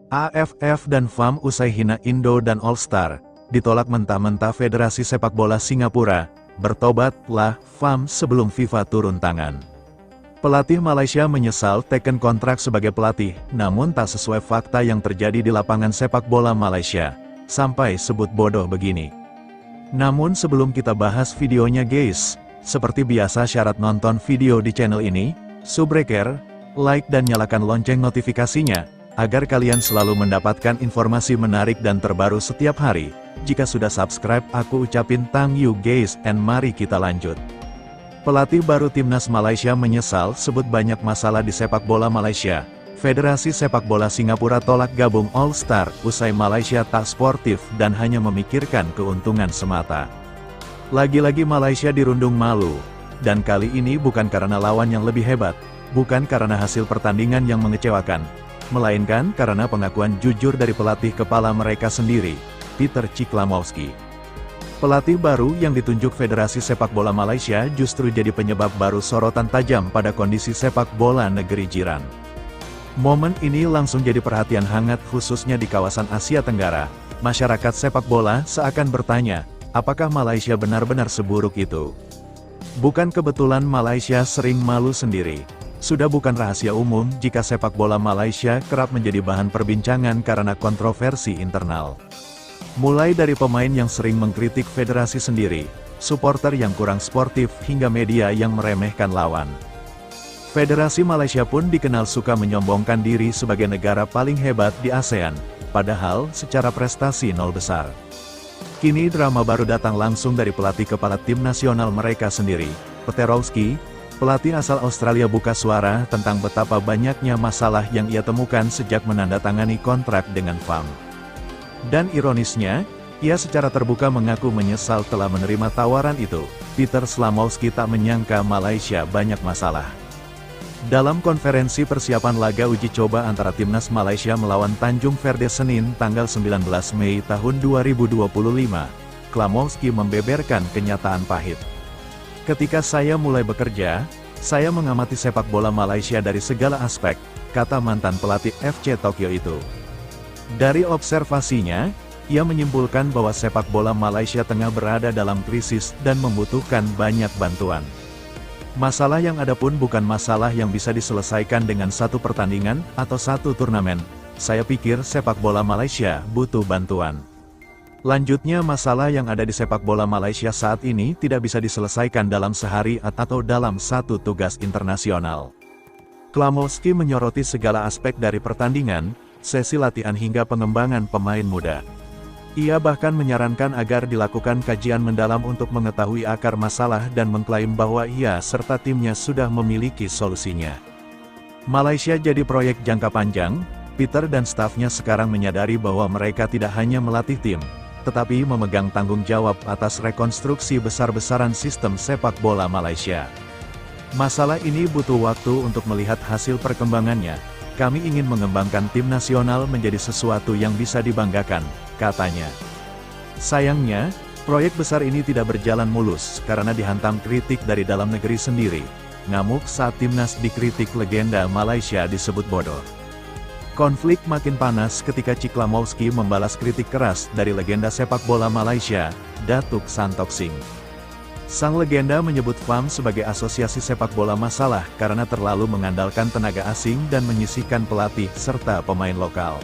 AFF dan FAM usai hina Indo dan All Star, ditolak mentah-mentah Federasi Sepak Bola Singapura, bertobatlah FAM sebelum FIFA turun tangan. Pelatih Malaysia menyesal teken kontrak sebagai pelatih, namun tak sesuai fakta yang terjadi di lapangan sepak bola Malaysia, sampai sebut bodoh begini. Namun sebelum kita bahas videonya guys, seperti biasa syarat nonton video di channel ini, subscribe, like dan nyalakan lonceng notifikasinya, agar kalian selalu mendapatkan informasi menarik dan terbaru setiap hari. Jika sudah subscribe, aku ucapin thank you guys, and mari kita lanjut. Pelatih baru Timnas Malaysia menyesal sebut banyak masalah di sepak bola Malaysia. Federasi Sepak Bola Singapura tolak gabung All Star, usai Malaysia tak sportif dan hanya memikirkan keuntungan semata. Lagi-lagi Malaysia dirundung malu, dan kali ini bukan karena lawan yang lebih hebat, bukan karena hasil pertandingan yang mengecewakan, melainkan karena pengakuan jujur dari pelatih kepala mereka sendiri, Peter Ciklamowski. Pelatih baru yang ditunjuk Federasi Sepak Bola Malaysia justru jadi penyebab baru sorotan tajam pada kondisi sepak bola negeri jiran. Momen ini langsung jadi perhatian hangat khususnya di kawasan Asia Tenggara. Masyarakat sepak bola seakan bertanya, apakah Malaysia benar-benar seburuk itu? Bukan kebetulan Malaysia sering malu sendiri. Sudah bukan rahasia umum jika sepak bola Malaysia kerap menjadi bahan perbincangan karena kontroversi internal. Mulai dari pemain yang sering mengkritik federasi sendiri, supporter yang kurang sportif hingga media yang meremehkan lawan. Federasi Malaysia pun dikenal suka menyombongkan diri sebagai negara paling hebat di ASEAN, padahal secara prestasi nol besar. Kini drama baru datang langsung dari pelatih kepala tim nasional mereka sendiri, Peterowski. Pelatih asal Australia buka suara tentang betapa banyaknya masalah yang ia temukan sejak menandatangani kontrak dengan FAM. Dan ironisnya, ia secara terbuka mengaku menyesal telah menerima tawaran itu. Peter Ciklamowski tak menyangka Malaysia banyak masalah. Dalam konferensi persiapan laga uji coba antara Timnas Malaysia melawan Tanjung Verde Senin tanggal 19 Mei tahun 2025, Ciklamowski membeberkan kenyataan pahit. Ketika saya mulai bekerja, saya mengamati sepak bola Malaysia dari segala aspek, kata mantan pelatih FC Tokyo itu. Dari observasinya, ia menyimpulkan bahwa sepak bola Malaysia tengah berada dalam krisis dan membutuhkan banyak bantuan. Masalah yang ada pun bukan masalah yang bisa diselesaikan dengan satu pertandingan atau satu turnamen. Saya pikir sepak bola Malaysia butuh bantuan. Lanjutnya, masalah yang ada di sepak bola Malaysia saat ini tidak bisa diselesaikan dalam sehari atau dalam satu tugas internasional. Ciklamowski menyoroti segala aspek dari pertandingan, sesi latihan hingga pengembangan pemain muda. Ia bahkan menyarankan agar dilakukan kajian mendalam untuk mengetahui akar masalah dan mengklaim bahwa ia serta timnya sudah memiliki solusinya. Malaysia jadi proyek jangka panjang. Peter dan stafnya sekarang menyadari bahwa mereka tidak hanya melatih tim, tetapi memegang tanggung jawab atas rekonstruksi besar-besaran sistem sepak bola Malaysia. Masalah ini butuh waktu untuk melihat hasil perkembangannya. Kami ingin mengembangkan tim nasional menjadi sesuatu yang bisa dibanggakan, katanya. Sayangnya, proyek besar ini tidak berjalan mulus karena dihantam kritik dari dalam negeri sendiri. Ngamuk saat timnas dikritik, legenda Malaysia disebut bodoh. Konflik makin panas ketika Ciklamowski membalas kritik keras dari legenda sepak bola Malaysia, Datuk Santok Singh. Sang legenda menyebut FAM sebagai asosiasi sepak bola masalah karena terlalu mengandalkan tenaga asing dan menyisihkan pelatih serta pemain lokal.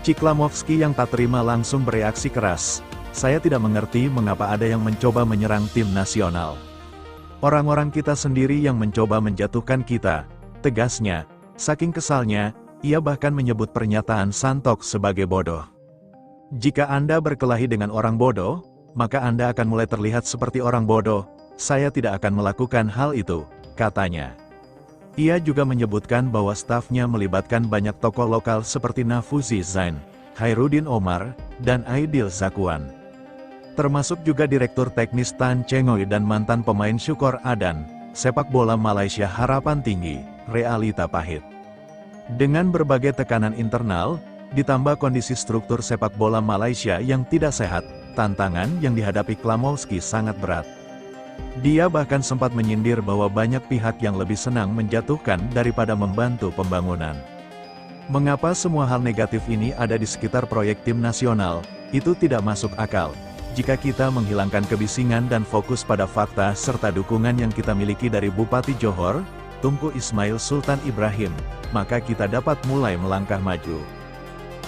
Ciklamowski yang tak terima langsung bereaksi keras. Saya tidak mengerti mengapa ada yang mencoba menyerang tim nasional. Orang-orang kita sendiri yang mencoba menjatuhkan kita, tegasnya. Saking kesalnya, ia bahkan menyebut pernyataan Santok sebagai bodoh. Jika Anda berkelahi dengan orang bodoh, maka Anda akan mulai terlihat seperti orang bodoh. Saya tidak akan melakukan hal itu, katanya. Ia juga menyebutkan bahwa stafnya melibatkan banyak tokoh lokal seperti Nafuzi Zain, Khairuddin Omar, dan Aidil Zakwan. Termasuk juga Direktur Teknis Tan Chengoy dan mantan pemain Syukor Adan. Sepak bola Malaysia harapan tinggi, realita pahit. Dengan berbagai tekanan internal, ditambah kondisi struktur sepak bola Malaysia yang tidak sehat, tantangan yang dihadapi Ciklamowski sangat berat. Dia bahkan sempat menyindir bahwa banyak pihak yang lebih senang menjatuhkan daripada membantu pembangunan. Mengapa semua hal negatif ini ada di sekitar proyek tim nasional? Itu tidak masuk akal. Jika kita menghilangkan kebisingan dan fokus pada fakta serta dukungan yang kita miliki dari Bupati Johor, Tunku Ismail Sultan Ibrahim, maka kita dapat mulai melangkah maju.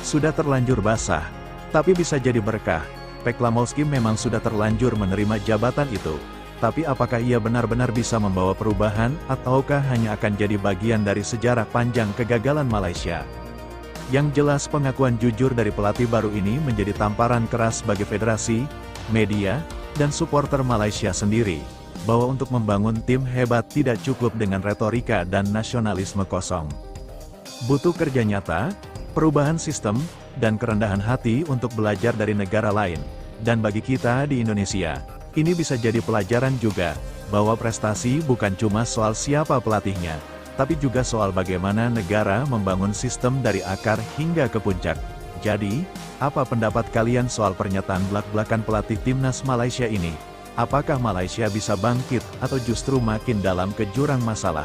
Sudah terlanjur basah, tapi bisa jadi berkah. Peklamowski memang sudah terlanjur menerima jabatan itu. Tapi apakah ia benar-benar bisa membawa perubahan, ataukah hanya akan jadi bagian dari sejarah panjang kegagalan Malaysia? Yang jelas pengakuan jujur dari pelatih baru ini menjadi tamparan keras bagi federasi, media, dan supporter Malaysia sendiri, bahwa untuk membangun tim hebat tidak cukup dengan retorika dan nasionalisme kosong. Butuh kerja nyata, perubahan sistem, dan kerendahan hati untuk belajar dari negara lain. Dan bagi kita di Indonesia, ini bisa jadi pelajaran juga, bahwa prestasi bukan cuma soal siapa pelatihnya, tapi juga soal bagaimana negara membangun sistem dari akar hingga ke puncak. Jadi, apa pendapat kalian soal pernyataan belak-belakan pelatih timnas Malaysia ini? Apakah Malaysia bisa bangkit, atau justru makin dalam ke jurang masalah?